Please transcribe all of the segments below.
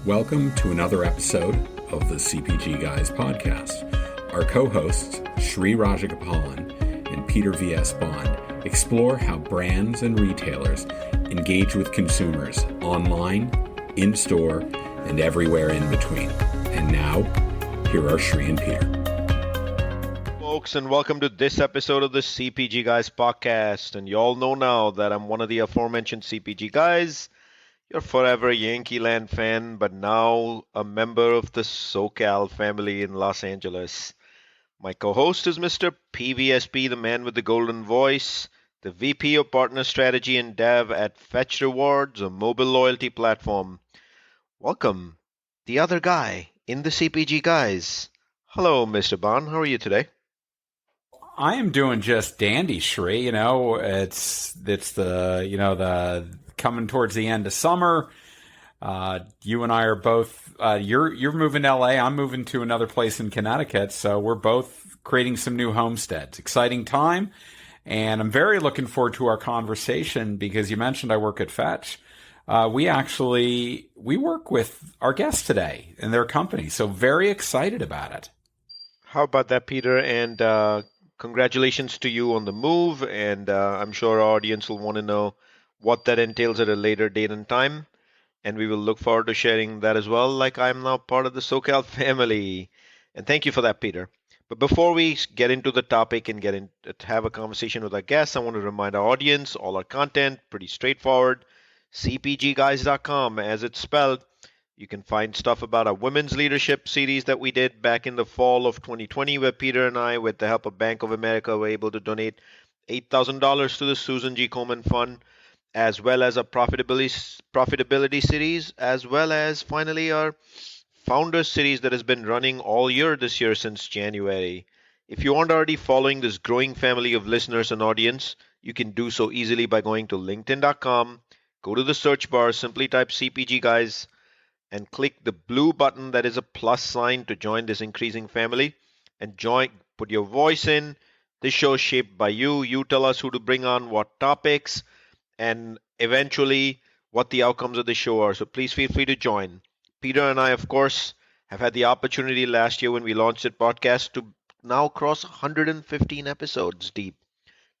Welcome to another episode of the CPG Guys podcast. Our co-hosts, Sri Rajagopalan and Peter V.S. Bond, explore how brands and retailers engage with consumers online, in-store, and everywhere in between. And now, here are Sri and Peter. Folks, and welcome to this episode of the CPG Guys podcast. And you all know now that I'm one of the aforementioned CPG guys. You're forever a Yankee Land fan, but now a member of the SoCal family in Los Angeles. My co-host is Mr. PVSP, the man with the golden voice, the VP of Partner Strategy and Dev at Fetch Rewards, a mobile loyalty platform. Welcome, the other guy in the CPG Guys. Hello, Mr. Bond. How are you today? I am doing just dandy, Shri. It's the coming towards the end of summer. You and I are both. You're moving to LA. I'm moving to another place in Connecticut. So we're both creating some new homesteads. Exciting time, and I'm very looking forward to our conversation because you mentioned I work at Fetch. We work with our guests today and their company. So very excited about it. How about that, Peter? And congratulations to you on the move. And I'm sure our audience will want to know what that entails at a later date and time. And we will look forward to sharing that as well, like I'm now part of the SoCal family. And thank you for that, Peter. But before we get into the topic and have a conversation with our guests, I want to remind our audience, all our content, pretty straightforward. CPGguys.com, as it's spelled. You can find stuff about our women's leadership series that we did back in the fall of 2020, where Peter and I, with the help of Bank of America, were able to donate $8,000 to the Susan G. Komen Fund, as well as a profitability series, as well as finally our Founders series that has been running all year this year since January. If you aren't already following this growing family of listeners and audience, you can do so easily by going to LinkedIn.com, go to the search bar, simply type CPG Guys, and click the blue button that is a plus sign to join this increasing family. And put your voice in. This show is shaped by you. You tell us who to bring on, what topics, and eventually what the outcomes of the show are. So please feel free to join. Peter and I, of course, have had the opportunity last year when we launched the podcast to now cross 115 episodes deep,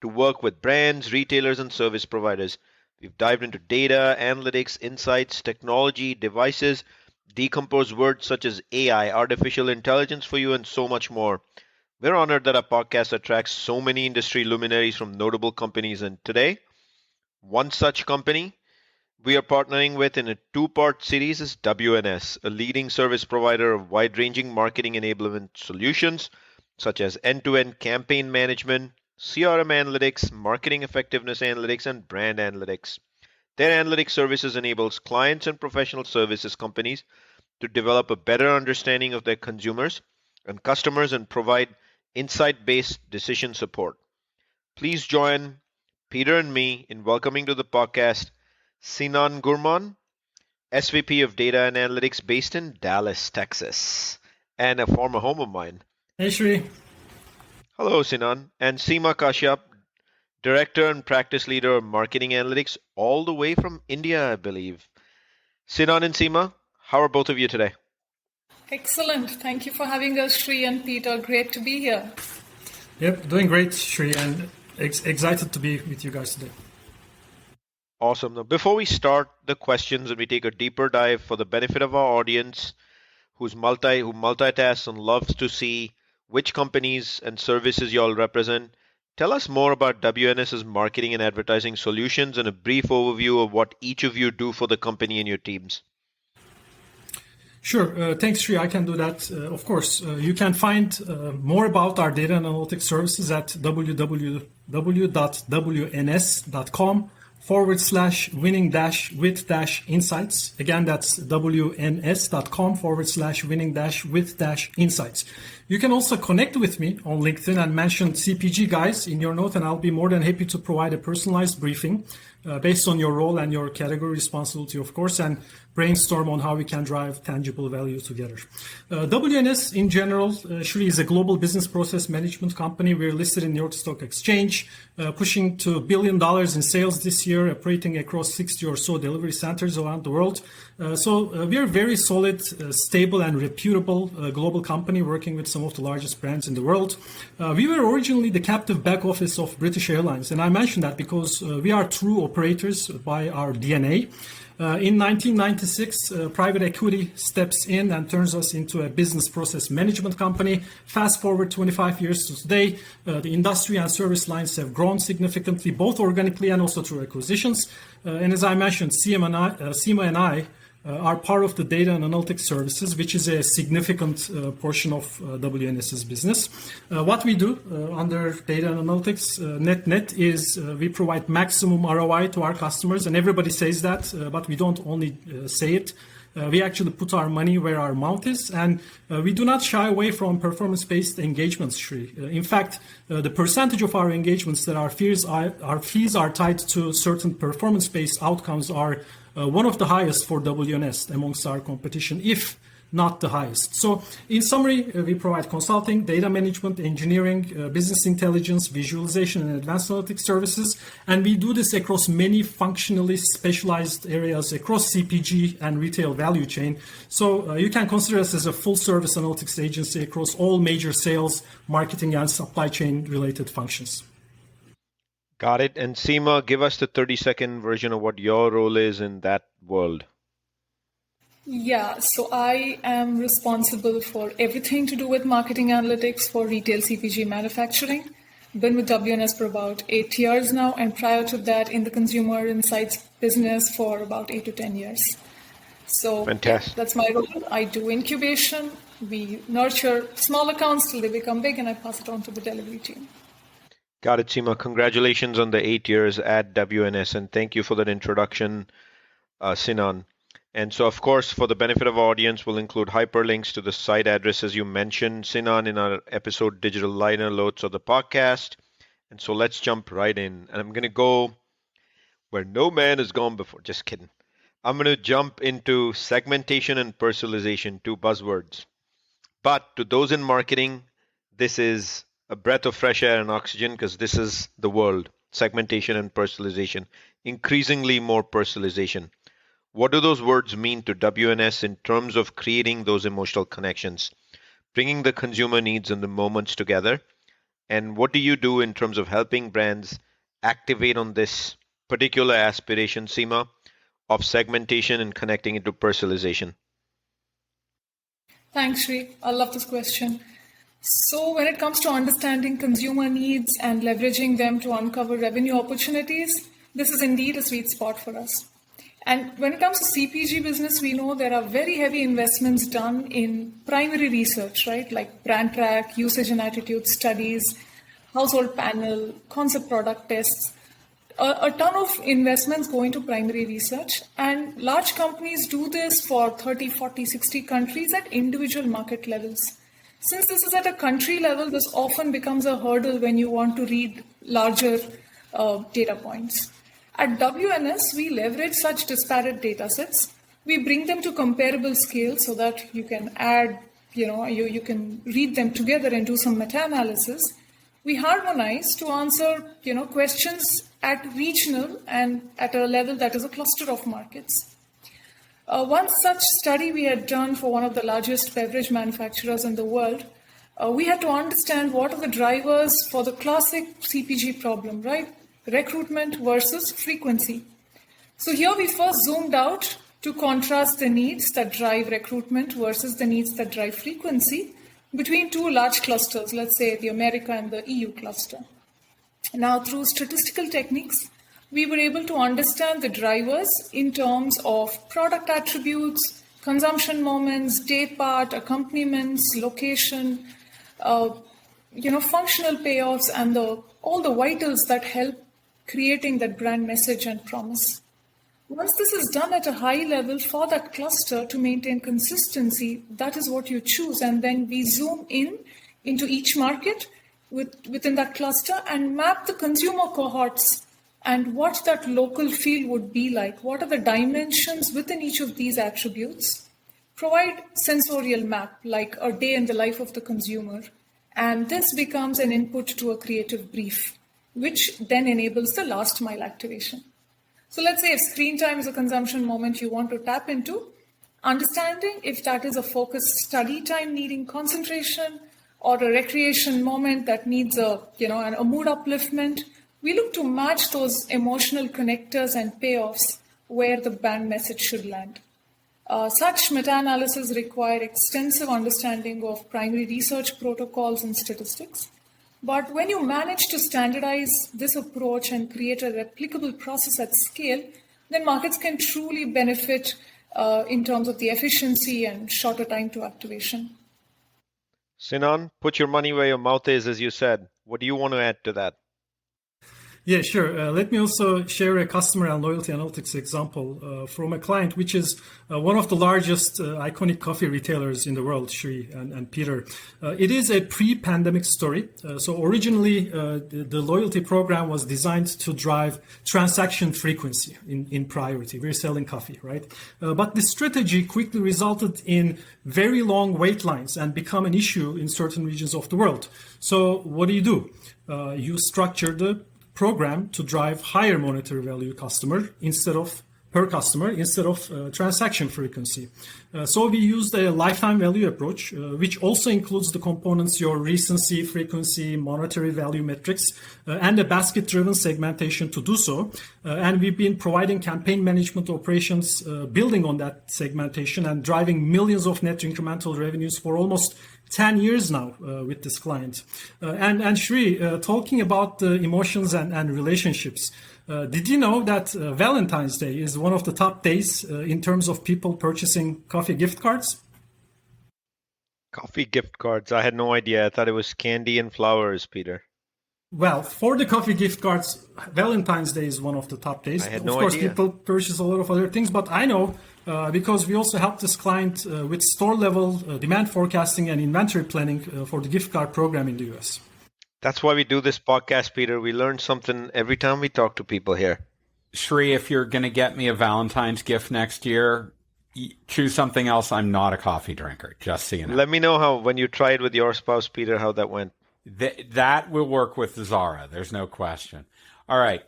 to work with brands, retailers, and service providers. We've dived into data, analytics, insights, technology, devices, decomposed words such as AI, artificial intelligence for you, and so much more. We're honored that our podcast attracts so many industry luminaries from notable companies, and today, one such company we are partnering with in a two-part series is WNS, a leading service provider of wide-ranging marketing enablement solutions such as end-to-end campaign management, CRM analytics, marketing effectiveness analytics, and brand analytics. Their analytics services enables clients and professional services companies to develop a better understanding of their consumers and customers and provide insight-based decision support. Please join Peter and me in welcoming to the podcast Sinan Gurman, SVP of Data and Analytics based in Dallas, Texas, and a former home of mine. Hey, Shri. Hello, Sinan. And Seema Kashyap, Director and Practice Leader of Marketing Analytics, all the way from India, I believe. Sinan and Seema, how are both of you today? Excellent. Thank you for having us, Shri and Peter. Great to be here. Yep, doing great, Shri, and excited to be with you guys today. Awesome. Now, before we start the questions and we take a deeper dive for the benefit of our audience who multitasks and loves to see which companies and services you all represent, tell us more about WNS's marketing and advertising solutions and a brief overview of what each of you do for the company and your teams. Sure. Thanks, Shri. I can do that. Of course, you can find more about our data and analytics services at www.wns.com/winning-with-insights. Again, that's wns.com/winning-with-insights. You can also connect with me on LinkedIn and mention CPG guys in your note, and I'll be more than happy to provide a personalized briefing based on your role and your category responsibility, of course, and brainstorm on how we can drive tangible value together. WNS in general, Shri, is a global business process management company. We're listed in New York Stock Exchange, pushing to $1 billion in sales this year, operating across 60 or so delivery centers around the world. So we're a very solid, stable, and reputable global company working with some of the largest brands in the world. We were originally the captive back office of British Airlines, and I mention that because we are true operators by our DNA. In 1996, private equity steps in and turns us into a business process management company. Fast forward 25 years to today, the industry and service lines have grown significantly, both organically and also through acquisitions. And as I mentioned, Seema and I are part of the data and analytics services, which is a significant portion of WNS's business. What we do under data and analytics, net is we provide maximum ROI to our customers, and everybody says that, but we don't only say it. We actually put our money where our mouth is, and we do not shy away from performance-based engagements, Shri. In fact, the percentage of our engagements that our fees are tied to certain performance-based outcomes are one of the highest for WNS amongst our competition, if not the highest. So in summary, we provide consulting, data management, engineering, business intelligence, visualization, and advanced analytics services. And we do this across many functionally specialized areas across CPG and retail value chain. So you can consider us as a full service analytics agency across all major sales, marketing, and supply chain related functions. Got it. And Seema, give us the 30-second version of what your role is in that world. Yeah, so I am responsible for everything to do with marketing analytics for retail CPG manufacturing. Been with WNS for about 8 years now, and prior to that in the consumer insights business for about 8 to 10 years. So fantastic. That's my role. I do incubation. We nurture small accounts till they become big, and I pass it on to the delivery team. Got it, Seema. Congratulations on the 8 years at WNS, and thank you for that introduction, Sinan. And so, of course, for the benefit of our audience, we'll include hyperlinks to the site addresses you mentioned, Sinan, in our episode digital liner notes of the podcast. And so let's jump right in. And I'm going to go where no man has gone before. Just kidding. I'm going to jump into segmentation and personalization, two buzzwords. But to those in marketing, this is a breath of fresh air and oxygen, because this is the world, segmentation and personalization, increasingly more personalization. What do those words mean to WNS in terms of creating those emotional connections, bringing the consumer needs and the moments together? And what do you do in terms of helping brands activate on this particular aspiration, Seema, of segmentation and connecting it to personalization? Thanks, Shri. I love this question. So when it comes to understanding consumer needs and leveraging them to uncover revenue opportunities, this is indeed a sweet spot for us. And when it comes to CPG business, we know there are very heavy investments done in primary research, right? Like brand track, usage and attitude studies, household panel, concept product tests. A ton of investments go into primary research, and large companies do this for 30, 40, 60 countries at individual market levels. Since this is at a country level, this often becomes a hurdle when you want to read larger data points. At WNS, we leverage such disparate data sets. We bring them to comparable scale so that you can add, you can read them together and do some meta-analysis. We harmonize to answer, questions at regional and at a level that is a cluster of markets. One such study we had done for one of the largest beverage manufacturers in the world, we had to understand what are the drivers for the classic CPG problem, right? Recruitment versus frequency. So here we first zoomed out to contrast the needs that drive recruitment versus the needs that drive frequency between two large clusters, let's say the America and the EU cluster. Now, through statistical techniques, we were able to understand the drivers in terms of product attributes, consumption moments, day part, accompaniments, location, functional payoffs, and all the vitals that help creating that brand message and promise. Once this is done at a high level for that cluster to maintain consistency, that is what you choose. And then we zoom in into each market within that cluster and map the consumer cohorts and what that local field would be like. What are the dimensions within each of these attributes? Provide sensorial map, like a day in the life of the consumer. And this becomes an input to a creative brief, which then enables the last mile activation. So let's say if screen time is a consumption moment you want to tap into, understanding if that is a focused study time needing concentration or a recreation moment that needs a mood upliftment, we look to match those emotional connectors and payoffs where the brand message should land. Such meta-analysis require extensive understanding of primary research protocols and statistics. But when you manage to standardize this approach and create a replicable process at scale, then markets can truly benefit in terms of the efficiency and shorter time to activation. Sinan, put your money where your mouth is, as you said. What do you want to add to that? Yeah, sure. Let me also share a customer and loyalty analytics example from a client, which is one of the largest iconic coffee retailers in the world, Shri and Peter. It is a pre-pandemic story. So originally, the loyalty program was designed to drive transaction frequency in priority. We're selling coffee, right? But this strategy quickly resulted in very long wait lines and become an issue in certain regions of the world. So what do? You structure the program to drive higher monetary value per customer instead of transaction frequency. So we used a lifetime value approach, which also includes the components, your recency, frequency, monetary value metrics, and a basket-driven segmentation to do so. And we've been providing campaign management operations, building on that segmentation and driving millions of net incremental revenues for almost 10 years now with this client. And Shri, talking about the emotions and relationships, did you know that Valentine's Day is one of the top days in terms of people purchasing coffee gift cards? Coffee gift cards. I had no idea. I thought it was candy and flowers, Peter. Well, for the coffee gift cards, Valentine's Day is one of the top days. I had no Of course, idea. people purchase a lot of other things, but I know because we also helped this client with store-level demand forecasting and inventory planning for the gift card program in the US. That's why we do this podcast, Peter. We learn something every time we talk to people here. Shri, if you're going to get me a Valentine's gift next year, choose something else. I'm not a coffee drinker, just so you know. Let me know how, when you tried with your spouse, Peter, how that went. That will work with Zara. There's no question. All right.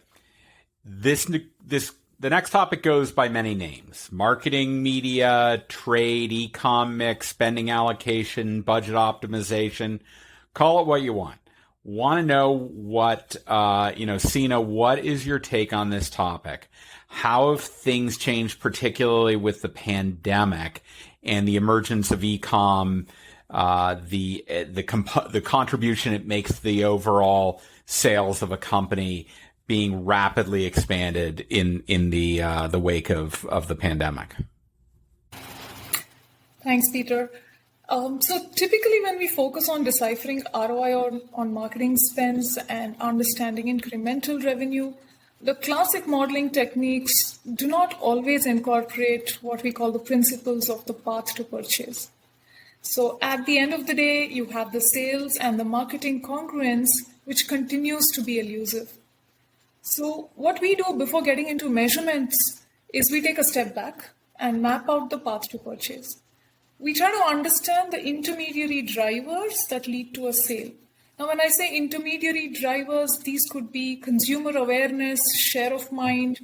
The next topic goes by many names: marketing, media, trade, eCom mix, spending allocation, budget optimization. Call it what you want. Want to know what, Seema, what is your take on this topic? How have things changed, particularly with the pandemic and the emergence of eCom, the contribution it makes to the overall sales of a company being rapidly expanded in the wake of the pandemic? Thanks, Peter. So typically when we focus on deciphering ROI on marketing spends and understanding incremental revenue, the classic modeling techniques do not always incorporate what we call the principles of the path to purchase. So at the end of the day, you have the sales and the marketing congruence, which continues to be elusive. So what we do before getting into measurements is we take a step back and map out the path to purchase. We try to understand the intermediary drivers that lead to a sale. Now, when I say intermediary drivers, these could be consumer awareness, share of mind,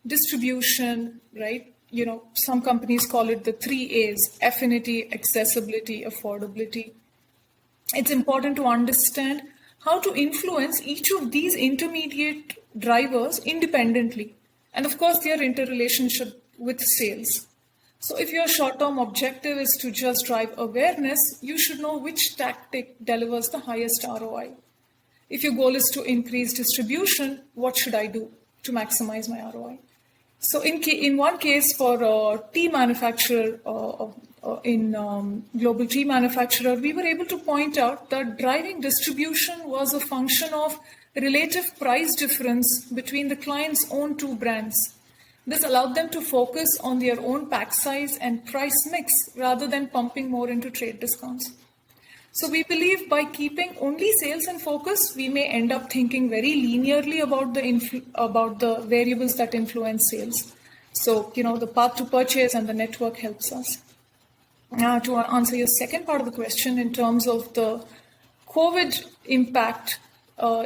distribution, right? Some companies call it the 3 A's: affinity, accessibility, affordability. It's important to understand how to influence each of these intermediate drivers independently. And of course, their interrelationship with sales. So if your short-term objective is to just drive awareness, you should know which tactic delivers the highest ROI. If your goal is to increase distribution, what should I do to maximize my ROI? So in one case for a tea manufacturer, global tea manufacturer, we were able to point out that driving distribution was a function of relative price difference between the client's own two brands. This allowed them to focus on their own pack size and price mix rather than pumping more into trade discounts. So we believe by keeping only sales in focus, we may end up thinking very linearly about the variables that influence sales. So, the path to purchase and the network helps us. Now, to answer your second part of the question in terms of the COVID impact,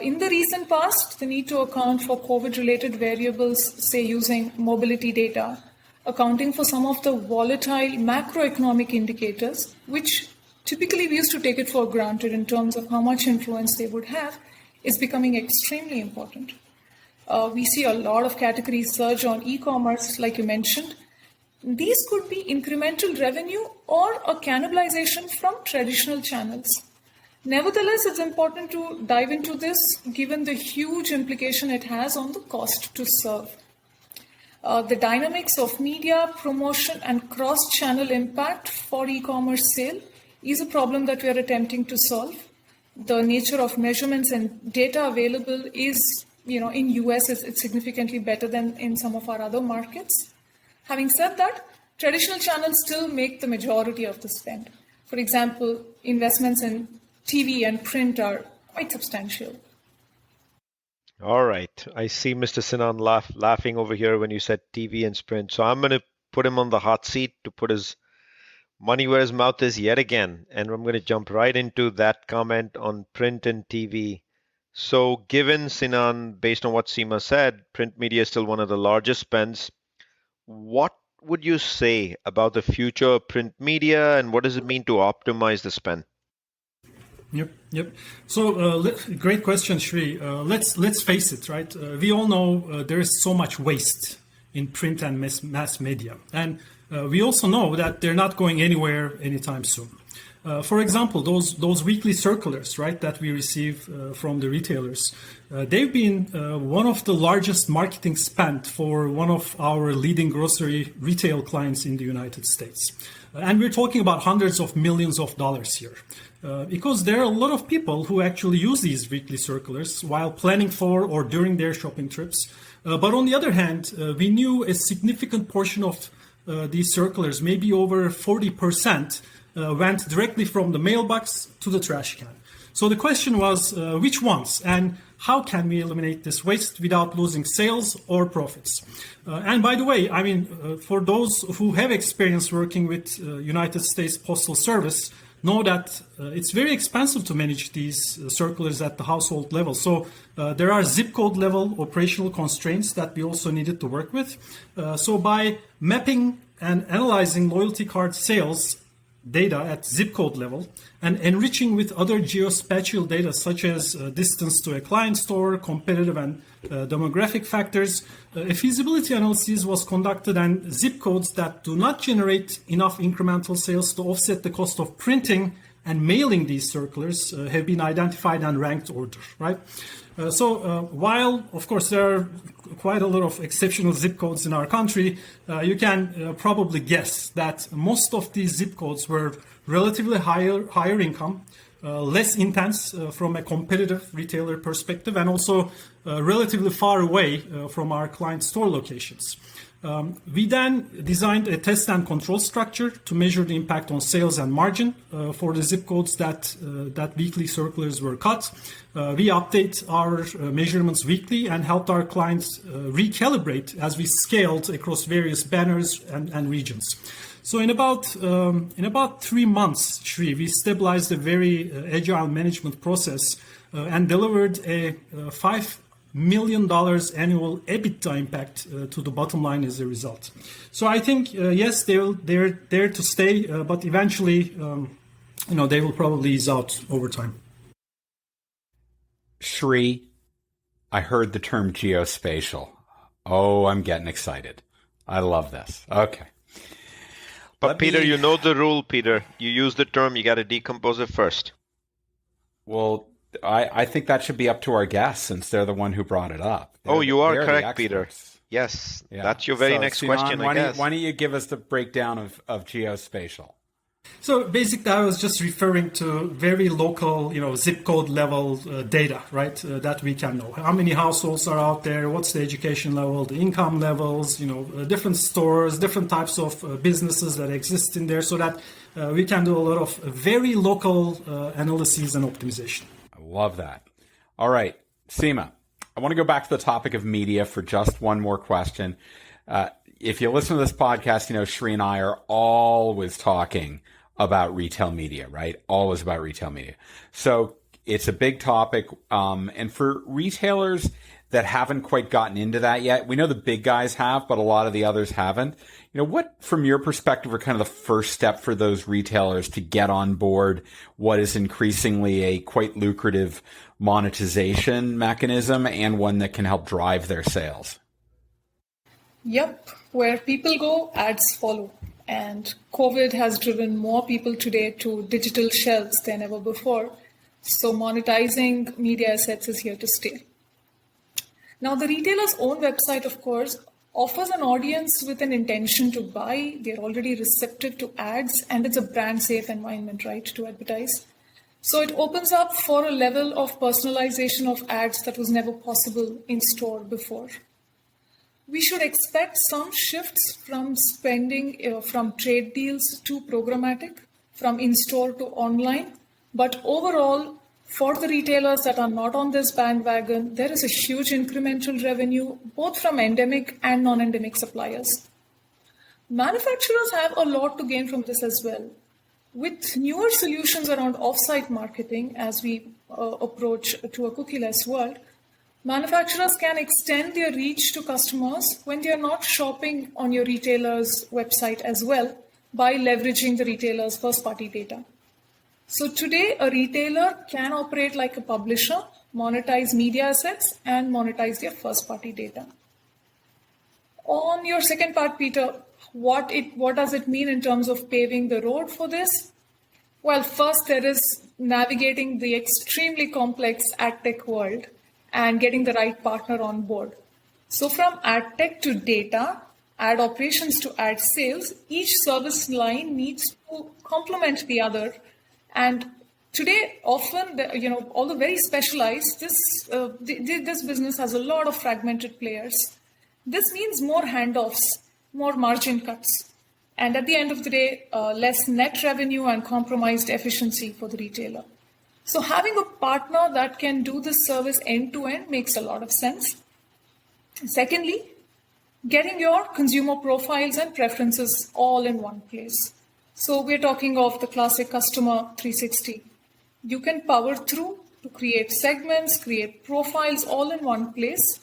in the recent past, the need to account for COVID-related variables, say using mobility data, accounting for some of the volatile macroeconomic indicators, which typically we used to take it for granted in terms of how much influence they would have, is becoming extremely important. We see a lot of categories surge on e-commerce, like you mentioned. These could be incremental revenue or a cannibalization from traditional channels. Nevertheless, it's important to dive into this given the huge implication it has on the cost to serve. The dynamics of media, promotion, and cross-channel impact for e-commerce sale is a problem that we are attempting to solve. The nature of measurements and data available is, in US, it's significantly better than in some of our other markets. Having said that, traditional channels still make the majority of the spend. For example, investments in TV and print are quite substantial. All right. I see Mr. Sinan laughing over here when you said TV and print. So I'm going to put him on the hot seat to put his money where his mouth is yet again. And I'm going to jump right into that comment on print and TV. So given, Sinan, based on what Seema said, print media is still one of the largest spends. What would you say about the future of print media and what does it mean to optimize the spend? Yep. So great question, Shri. Let's face it, right? We all know there is so much waste in print and mass media, and we also know that they're not going anywhere anytime soon. For example, those weekly circulars, right, that we receive from the retailers, they've been one of the largest marketing spend for one of our leading grocery retail clients in the United States. And we're talking about hundreds of millions of dollars here. Because there are a lot of people who actually use these weekly circulars while planning for or during their shopping trips. But on the other hand, we knew a significant portion of these circulars, maybe over 40%, went directly from the mailbox to the trash can. So the question was, which ones and how can we eliminate this waste without losing sales or profits? And by the way, I mean, for those who have experience working with United States Postal Service, know that it's very expensive to manage these circulars at the household level. So there are zip code level operational constraints that we also needed to work with. So by mapping and analyzing loyalty card sales data at zip code level and enriching with other geospatial data such as distance to a client store, competitive and demographic factors, a feasibility analysis was conducted and zip codes that do not generate enough incremental sales to offset the cost of printing and mailing these circulars have been identified and ranked order, right? So while, of course, there are quite a lot of exceptional zip codes in our country, you can probably guess that most of these zip codes were relatively higher income, less intense from a competitive retailer perspective, and also relatively far away from our client store locations. We then designed a test and control structure to measure the impact on sales and margin for the zip codes that weekly circulars were cut. We update our measurements weekly and helped our clients recalibrate as we scaled across various banners and regions. So in about 3 months, Shri, we stabilized a very agile management process and delivered a $5 million annual EBITDA impact to the bottom line as a result. So I think yes, they're there to stay, but eventually, they will probably ease out over time. Shri, I heard the term geospatial. Oh, I'm getting excited. I love this. Okay. But Peter, you know the rule, Peter. You use the term, you got to decompose it first. Well, I think that should be up to our guests since they're the one who brought it up. You are correct, Peter. Yes, yeah. That's your very next Sinan, question, I guess. Why don't you give us the breakdown of geospatial? So basically, I was just referring to very local, zip code level data, right? That we can know. How many households are out there? What's the education level, the income levels? Different stores, different types of businesses that exist in there, so that we can do a lot of very local analyses and optimization. I love that. All right, Seema, I want to go back to the topic of media for just one more question. If you listen to this podcast, Shri and I are always talking about retail media, right? Always about retail media. So it's a big topic. And for retailers that haven't quite gotten into that yet, we know the big guys have, but a lot of the others haven't. What, from your perspective, are kind of the first step for those retailers to get on board what is increasingly a quite lucrative monetization mechanism and one that can help drive their sales? Yep, where people go, ads follow. And COVID has driven more people today to digital shelves than ever before. So monetizing media assets is here to stay. Now, the retailer's own website, of course, offers an audience with an intention to buy. They're already receptive to ads, and it's a brand safe environment, right, to advertise. So it opens up for a level of personalization of ads that was never possible in store before. We should expect some shifts from spending from trade deals to programmatic, from in-store to online. But overall, for the retailers that are not on this bandwagon, there is a huge incremental revenue, both from endemic and non-endemic suppliers. Manufacturers have a lot to gain from this as well. With newer solutions around off-site marketing, as we approach to a cookieless world, manufacturers can extend their reach to customers when they are not shopping on your retailer's website as well by leveraging the retailer's first-party data. So today, a retailer can operate like a publisher, monetize media assets, and monetize their first-party data. On your second part, Peter, what does it mean in terms of paving the road for this? Well, first, there is navigating the extremely complex ad tech world and getting the right partner on board. So from ad tech to data, ad operations to ad sales, each service line needs to complement the other. And today, often, although very specialized, this business has a lot of fragmented players. This means more handoffs, more margin cuts, and at the end of the day, less net revenue and compromised efficiency for the retailer. So having a partner that can do this service end-to-end makes a lot of sense. Secondly, getting your consumer profiles and preferences all in one place. So we're talking of the classic customer 360. You can power through to create segments, create profiles all in one place.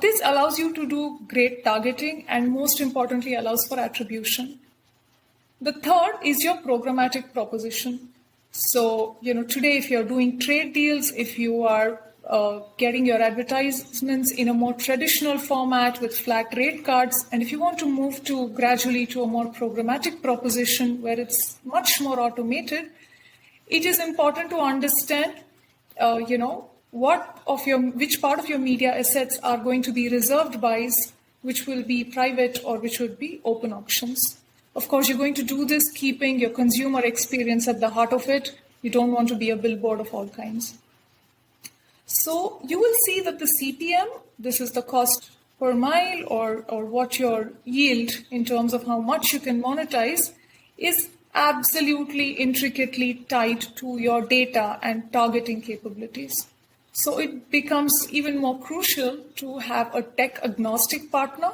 This allows you to do great targeting and most importantly allows for attribution. The third is your programmatic proposition. So, today if you're doing trade deals, if you are getting your advertisements in a more traditional format with flat rate cards, and if you want to move gradually to a more programmatic proposition where it's much more automated, it is important to understand, which part of your media assets are going to be reserved buys, which will be private or which would be open auctions. Of course, you're going to do this keeping your consumer experience at the heart of it. You don't want to be a billboard of all kinds. So you will see that the CPM, this is the cost per mile or what your yield in terms of how much you can monetize, is absolutely intricately tied to your data and targeting capabilities. So it becomes even more crucial to have a tech agnostic partner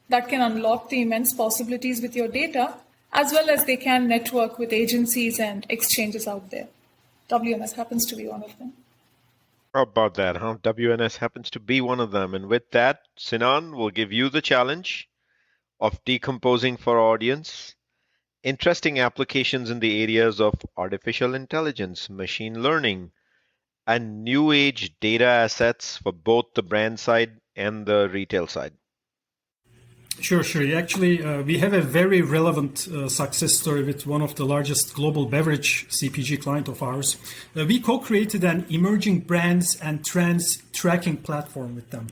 that can unlock the immense possibilities with your data, as well as they can network with agencies and exchanges out there. WNS happens to be one of them. How about that, huh? WNS happens to be one of them. And with that, Sinan will give you the challenge of decomposing for our audience interesting applications in the areas of artificial intelligence, machine learning, and new age data assets for both the brand side and the retail side. Sure, sure. Actually, we have a very relevant success story with one of the largest global beverage CPG client of ours. We co-created an emerging brands and trends tracking platform with them.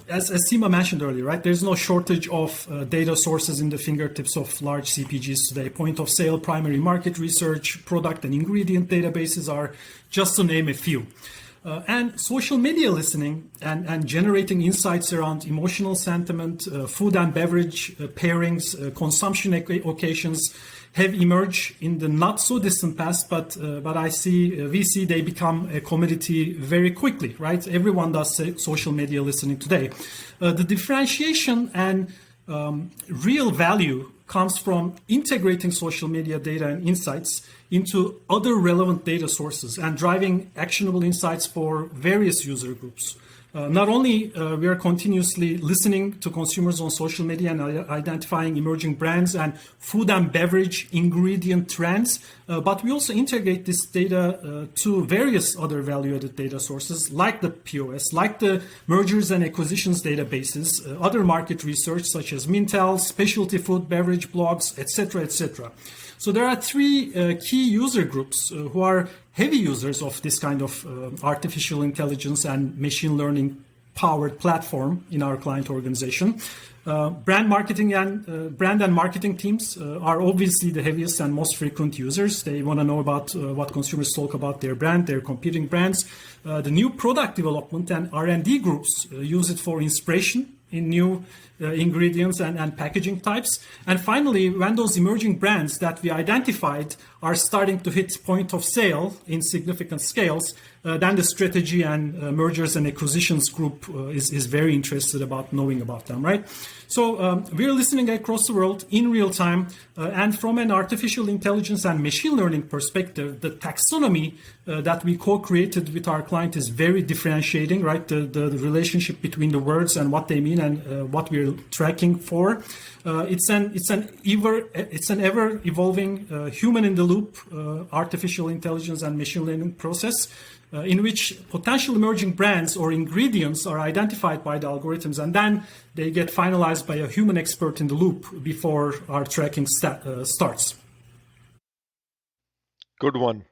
As Seema mentioned earlier, right? There's no shortage of data sources in the fingertips of large CPGs today. Point of sale, primary market research, product and ingredient databases are just to name a few. And social media listening and generating insights around emotional sentiment, food and beverage pairings, consumption occasions have emerged in the not so distant past, but we see they become a commodity very quickly, right? Everyone does social media listening today. The differentiation and real value comes from integrating social media data and insights into other relevant data sources and driving actionable insights for various user groups. Not only we are continuously listening to consumers on social media and identifying emerging brands and food and beverage ingredient trends, but we also integrate this data to various other value-added data sources like the POS, like the mergers and acquisitions databases, other market research such as Mintel, specialty food, beverage blogs, etc., etc. So there are three key user groups who are heavy users of this kind of artificial intelligence and machine learning powered platform in our client organization. Brand and marketing teams are obviously the heaviest and most frequent users. They want to know about what consumers talk about their brand, their competing brands. The new product development and R&D groups use it for inspiration in new ingredients and packaging types. And finally, when those emerging brands that we identified are starting to hit point of sale in significant scales, then the strategy and mergers and acquisitions group is very interested about knowing about them, right? So we're listening across the world in real time, and from an artificial intelligence and machine learning perspective, the taxonomy that we co-created with our client is very differentiating, right? The relationship between the words and what they mean and what we're tracking for. It's an ever evolving human in the loop artificial intelligence and machine learning process in which potential emerging brands or ingredients are identified by the algorithms and then they get finalized by a human expert in the loop before our tracking starts. Good one.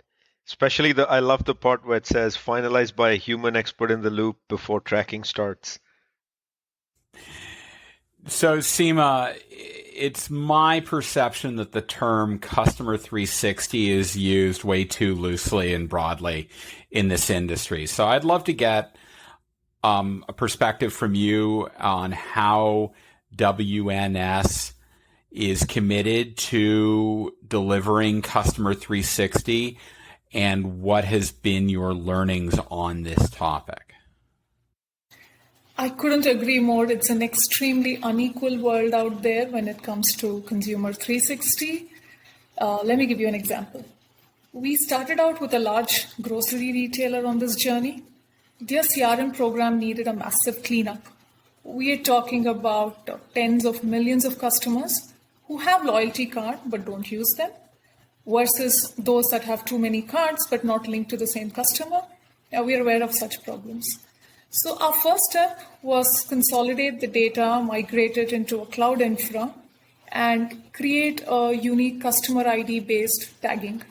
Especially I love the part where it says finalized by a human expert in the loop before tracking starts. So, Seema, it's my perception that the term customer 360 is used way too loosely and broadly in this industry. So I'd love to get a perspective from you on how WNS is committed to delivering customer 360 and what has been your learnings on this topic. I couldn't agree more. It's an extremely unequal world out there when it comes to consumer 360. Let me give you an example. We started out with a large grocery retailer on this journey. Their CRM program needed a massive cleanup. We are talking about tens of millions of customers who have loyalty card but don't use them, versus those that have too many cards but not linked to the same customer. We are aware of such problems. So our first step was consolidate the data, migrate it into a cloud infra, and create a unique customer ID based tagging.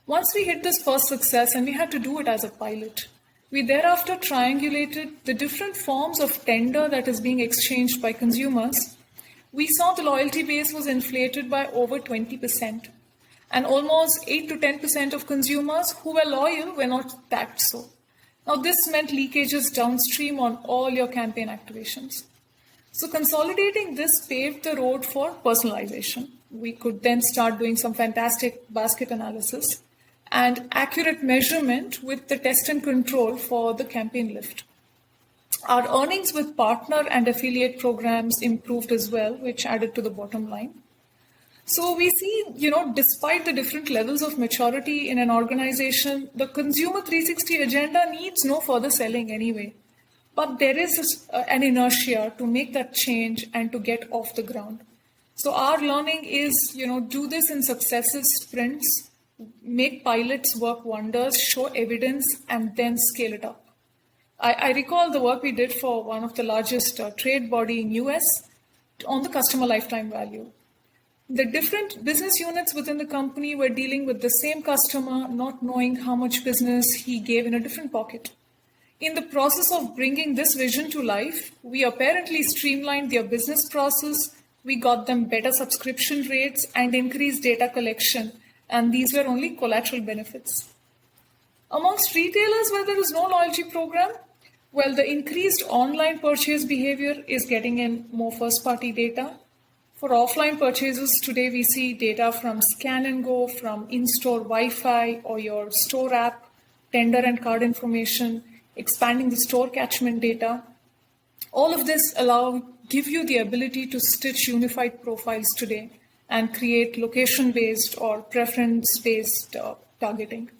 Once we hit this first success, and we had to do it as a pilot, we thereafter triangulated the different forms of tender that is being exchanged by consumers. We saw the loyalty base was inflated by over 20%, and almost 8 to 10% of consumers who were loyal were not tagged so. Now, this meant leakages downstream on all your campaign activations. So consolidating this paved the road for personalization. We could then start doing some fantastic basket analysis and accurate measurement with the test and control for the campaign lift. Our earnings with partner and affiliate programs improved as well, which added to the bottom line. So we see, despite the different levels of maturity in an organization, the consumer 360 agenda needs no further selling anyway. But there is an inertia to make that change and to get off the ground. So our learning is, do this in successive sprints, make pilots work wonders, show evidence, and then scale it up. I recall the work we did for one of the largest trade body in US. on the customer lifetime value. The different business units within the company were dealing with the same customer, not knowing how much business he gave in a different pocket. In the process of bringing this vision to life, we apparently streamlined their business process, we got them better subscription rates and increased data collection, and these were only collateral benefits. Amongst retailers where there is no loyalty program, well, the increased online purchase behavior is getting in more first-party data. For offline purchases, today we see data from Scan and Go, from in-store Wi-Fi or your store app, tender and card information, expanding the store catchment data. All of this give you the ability to stitch unified profiles today and create location-based or preference-based targeting.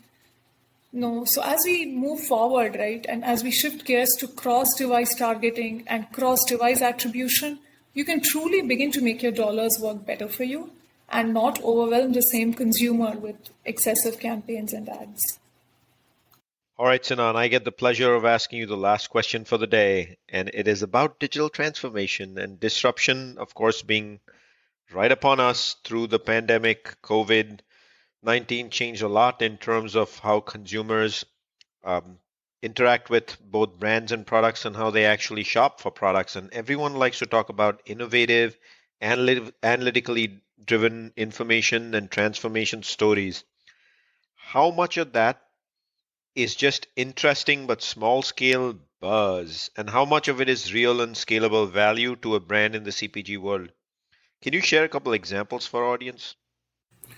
No, so as we move forward, right, and as we shift gears to cross-device targeting and cross-device attribution, you can truly begin to make your dollars work better for you and not overwhelm the same consumer with excessive campaigns and ads. All right, Sinan, I get the pleasure of asking you the last question for the day, and it is about digital transformation and disruption, of course, being right upon us through the pandemic. COVID-19 changed a lot in terms of how consumers interact with both brands and products and how they actually shop for products. And everyone likes to talk about innovative, analytically driven information and transformation stories. How much of that is just interesting but small scale buzz, and how much of it is real and scalable value to a brand in the CPG world? Can you share a couple examples for our audience?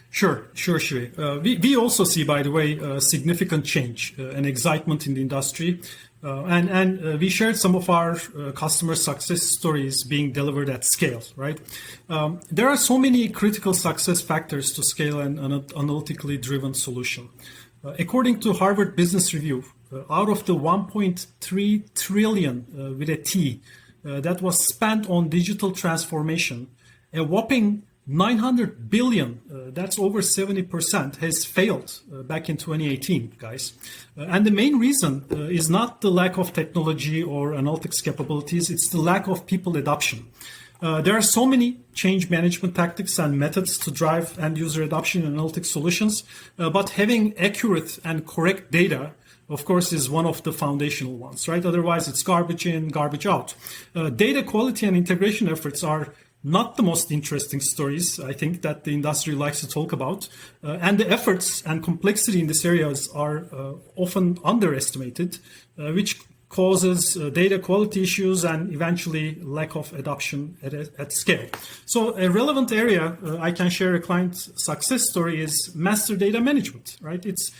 Sure, Shri. We also see, by the way, significant change and excitement in the industry. And we shared some of our customer success stories being delivered at scale, right? There are so many critical success factors to scale an analytically driven solution. According to Harvard Business Review, out of the 1.3 trillion with a T that was spent on digital transformation, a whopping 900 billion, that's over 70%, has failed back in 2018, guys. And the main reason is not the lack of technology or analytics capabilities, it's the lack of people adoption. There are so many change management tactics and methods to drive end user adoption in analytics solutions, but having accurate and correct data, of course, is one of the foundational ones, right? Otherwise, it's garbage in, garbage out. Data quality and integration efforts are not the most interesting stories, I think, that the industry likes to talk about. And the efforts and complexity in this areas are often underestimated, which causes data quality issues and eventually lack of adoption at scale. So a relevant area I can share a client success story is master data management, right? It's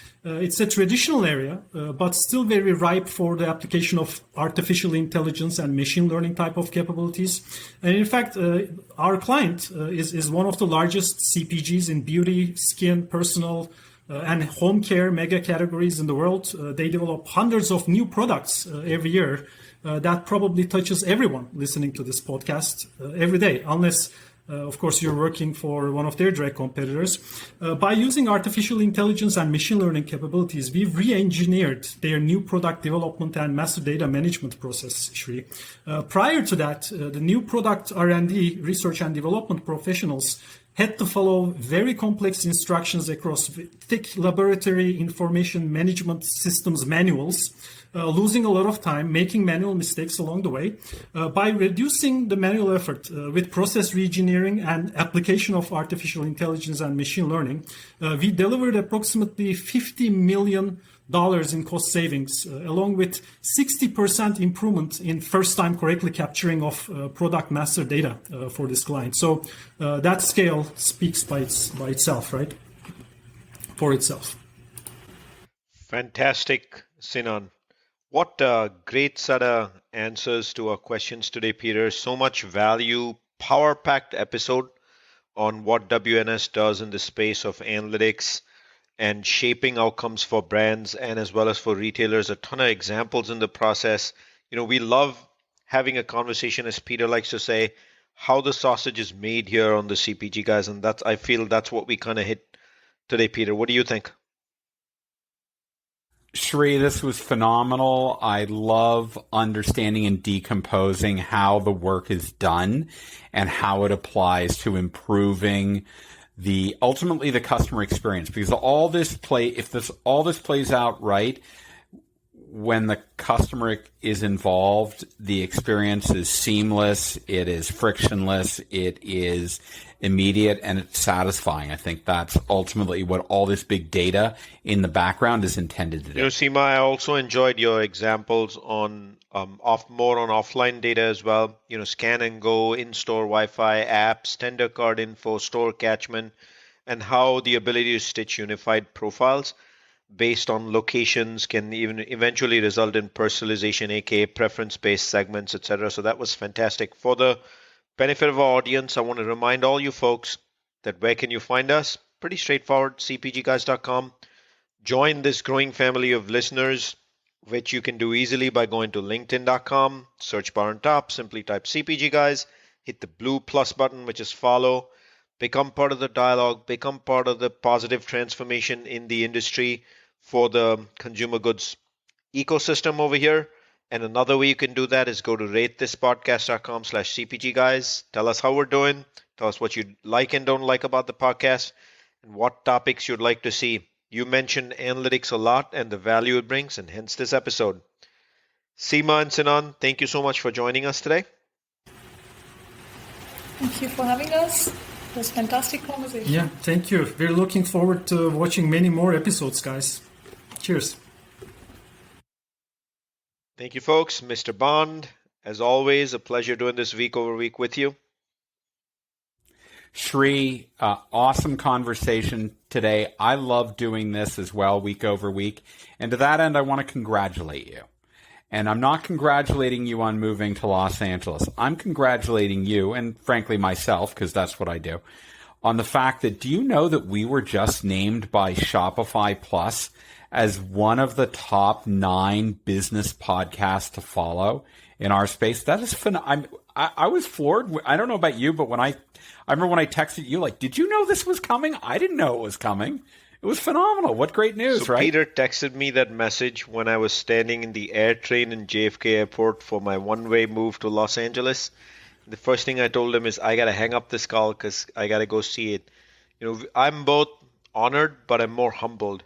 a traditional area, but still very ripe for the application of artificial intelligence and machine learning type of capabilities. And in fact, our client is one of the largest CPGs in beauty, skin, personal, and home care mega categories in the world. They develop hundreds of new products every year that probably touches everyone listening to this podcast every day, unless, of course, you're working for one of their direct competitors. By using artificial intelligence and machine learning capabilities, we've re-engineered their new product development and master data management process, Shri. Prior to that, the new product R&D, research and development professionals had to follow very complex instructions across thick laboratory information management systems manuals, losing a lot of time, making manual mistakes along the way. By reducing the manual effort with process reengineering and application of artificial intelligence and machine learning, we delivered approximately $50 million in cost savings, along with 60% improvement in first-time correctly capturing of product master data for this client. So that scale speaks by itself, right? For itself. Fantastic, Sinan. What a great set of answers to our questions today, Peter. So much value, power-packed episode on what WNS does in the space of analytics and shaping outcomes for brands and as well as for retailers. A ton of examples in the process. You know, we love having a conversation, as Peter likes to say, how the sausage is made here on the CPG guys. And I feel that's what we kind of hit today, Peter. What do you think? Shri, this was phenomenal. I love understanding and decomposing how the work is done and how it applies to improving ultimately the customer experience. Because all this plays out right, when the customer is involved, the experience is seamless, it is frictionless, it is immediate, and it's satisfying. I think that's ultimately what all this big data in the background is intended to do. Seema, I also enjoyed your examples on more on offline data as well. Scan and go, in-store Wi-Fi, apps, tender card info, store catchment, and how the ability to stitch unified profiles based on locations can even eventually result in personalization, aka preference-based segments, etc. So that was fantastic. For the benefit of our audience, I want to remind all you folks that where can you find us? Pretty straightforward, cpgguys.com. Join this growing family of listeners, which you can do easily by going to linkedin.com, search bar on top, simply type CPG Guys, hit the blue plus button, which is follow, become part of the dialogue, become part of the positive transformation in the industry for the consumer goods ecosystem over here. And another way you can do that is go to ratethispodcast.com/CPG Guys. Tell us how we're doing. Tell us what you like and don't like about the podcast and what topics you'd like to see. You mentioned analytics a lot and the value it brings, and hence this episode. Seema and Sinan, thank you so much for joining us today. Thank you for having us. It was a fantastic conversation. Yeah, thank you. We're looking forward to watching many more episodes, guys. Cheers. Thank you, folks. Mr. Bond, as always, a pleasure doing this week over week with you. Shri, awesome conversation today. I love doing this as well, week over week. And to that end, I want to congratulate you. And I'm not congratulating you on moving to Los Angeles. I'm congratulating you, and frankly myself, because that's what I do, on the fact that, do you know that we were just named by Shopify Plus as one of the top 9 business podcasts to follow in our space? That is I was floored. I don't know about you, but I remember when I texted you, like, did you know this was coming? I didn't know it was coming. It was phenomenal. What great news, so right? Peter texted me that message when I was standing in the air train in JFK Airport for my one-way move to Los Angeles. The first thing I told him is, I got to hang up this call because I got to go see it. I'm both honored, but I'm more humbled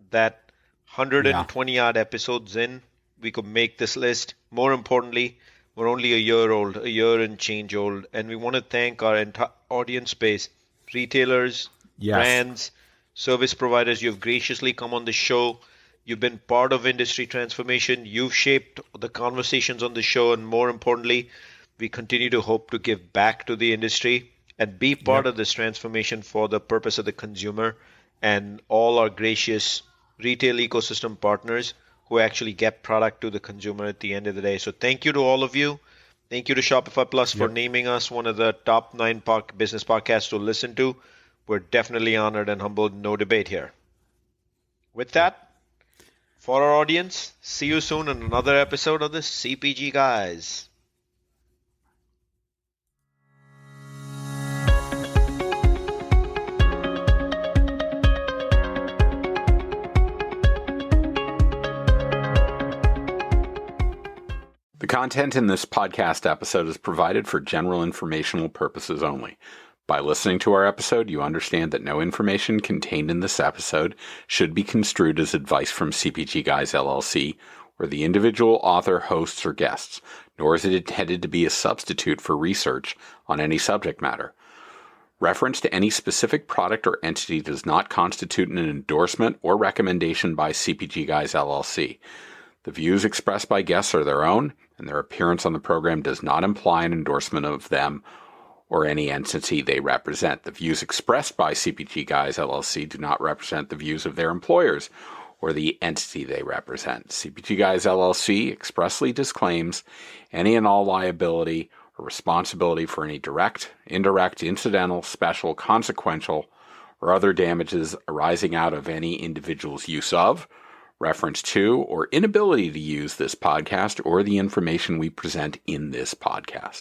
that 120 odd episodes in, we could make this list. More importantly, we're only a year and change old, and we want to thank our entire audience base, retailers, brands, service providers. You've graciously come on the show. You've been part of industry transformation. You've shaped the conversations on the show, and more importantly, we continue to hope to give back to the industry and be part of this transformation for the purpose of the consumer and all our gracious retail ecosystem partners who actually get product to the consumer at the end of the day. So thank you to all of you. Thank you to Shopify Plus for naming us one of the top 9 business podcasts to listen to. We're definitely honored and humbled. No debate here. With that, for our audience, see you soon in another episode of the CPG Guys. The content in this podcast episode is provided for general informational purposes only. By listening to our episode, you understand that no information contained in this episode should be construed as advice from CPG Guys LLC or the individual author, hosts, or guests, nor is it intended to be a substitute for research on any subject matter. Reference to any specific product or entity does not constitute an endorsement or recommendation by CPG Guys LLC. The views expressed by guests are their own, and their appearance on the program does not imply an endorsement of them or any entity they represent. The views expressed by CPG Guys LLC do not represent the views of their employers or the entity they represent. CPG Guys LLC expressly disclaims any and all liability or responsibility for any direct, indirect, incidental, special, consequential, or other damages arising out of any individual's use of, reference to, or inability to use this podcast or the information we present in this podcast.